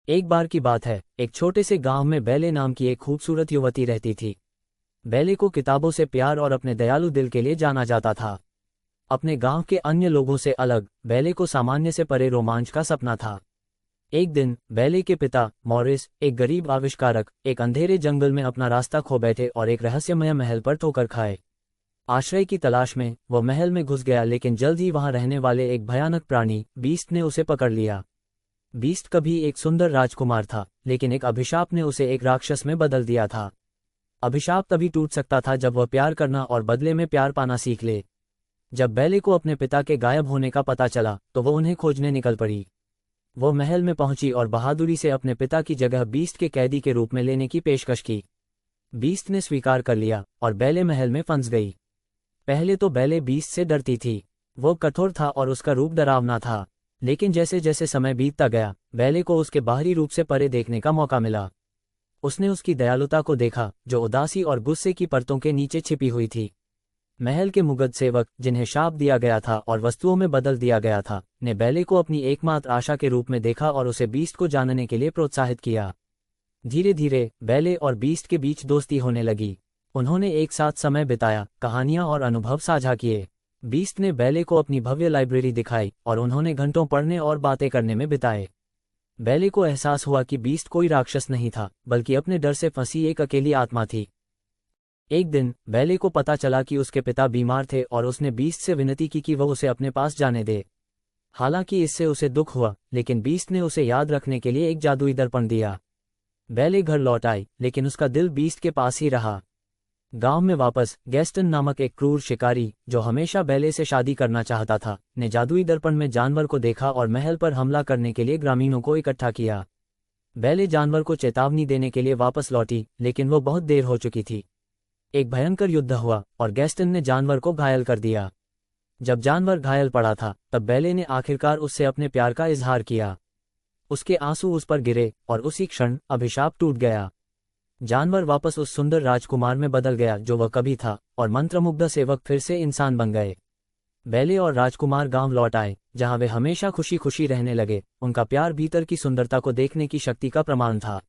एक बार की बात है, एक छोटे से गांव में बेले नाम की एक खूबसूरत युवती रहती थी। बेले को किताबों से प्यार और अपने दयालु दिल के लिए जाना जाता था। अपने गांव के अन्य लोगों से अलग, बेले को सामान्य से परे रोमांच का सपना था। एक दिन बेले के पिता मॉरिस, एक गरीब आविष्कारक, एक अंधेरे जंगल में अपना रास्ता खो बैठे और एक रहस्यमय महल पर ठोकर खाए। आश्रय की तलाश में वह महल में घुस गया, लेकिन जल्द ही वहां रहने वाले एक भयानक प्राणी बीस्ट ने उसे पकड़ लिया। बीस्ट कभी एक सुंदर राजकुमार था, लेकिन एक अभिशाप ने उसे एक राक्षस में बदल दिया था। अभिशाप तभी टूट सकता था जब वह प्यार करना और बदले में प्यार पाना सीख ले। जब बेले को अपने पिता के गायब होने का पता चला तो वह उन्हें खोजने निकल पड़ी। वो महल में पहुंची और बहादुरी से अपने पिता की जगह बीस्ट के कैदी के रूप में लेने की पेशकश की। बीस्ट ने स्वीकार कर लिया और बेले महल में फंस गई। पहले तो बेले बीस्ट से डरती थी। वो कठोर था और उसका रूप डरावना था, लेकिन जैसे जैसे समय बीतता गया, बेले को उसके बाहरी रूप से परे देखने का मौका मिला। उसने उसकी दयालुता को देखा, जो उदासी और गुस्से की परतों के नीचे छिपी हुई थी। महल के मुगध सेवक, जिन्हें शाप दिया गया था और वस्तुओं में बदल दिया गया था, ने बेले को अपनी एकमात्र आशा के रूप में देखा और उसे बीस्ट को जानने के लिए प्रोत्साहित किया। धीरे धीरे बेले और बीस्ट के बीच दोस्ती होने लगी। उन्होंने एक साथ समय बिताया, कहानियां और अनुभव साझा किए। बीस्ट ने बेले को अपनी भव्य लाइब्रेरी दिखाई और उन्होंने घंटों पढ़ने और बातें करने में बिताए। बेले को एहसास हुआ कि बीस्ट कोई राक्षस नहीं था, बल्कि अपने डर से फंसी एक अकेली आत्मा थी। एक दिन बेले को पता चला कि उसके पिता बीमार थे और उसने बीस्ट से विनती की कि वह उसे अपने पास जाने दे। हालांकि इससे उसे दुख हुआ, लेकिन बीस्ट ने उसे याद रखने के लिए एक जादुई दर्पण दिया। बेले घर लौट आई, लेकिन उसका दिल बीस्ट के पास ही रहा। गांव में वापस गैस्टन नामक एक क्रूर शिकारी, जो हमेशा बेले से शादी करना चाहता था, ने जादुई दर्पण में जानवर को देखा और महल पर हमला करने के लिए ग्रामीणों को इकट्ठा किया। बेले जानवर को चेतावनी देने के लिए वापस लौटी, लेकिन वो बहुत देर हो चुकी थी। एक भयंकर युद्ध हुआ और गैस्टन ने जानवर को घायल कर दिया। जब जानवर घायल पड़ा था, तब बेले ने आखिरकार उससे अपने प्यार का इजहार किया। उसके आंसू उस पर गिरे और उसी क्षण अभिशाप टूट गया। जानवर वापस उस सुंदर राजकुमार में बदल गया जो वह कभी था, और मंत्रमुग्ध सेवक फिर से इंसान बन गए। बेले और राजकुमार गांव लौट आए, जहां वे हमेशा खुशी खुशी रहने लगे। उनका प्यार भीतर की सुंदरता को देखने की शक्ति का प्रमाण था।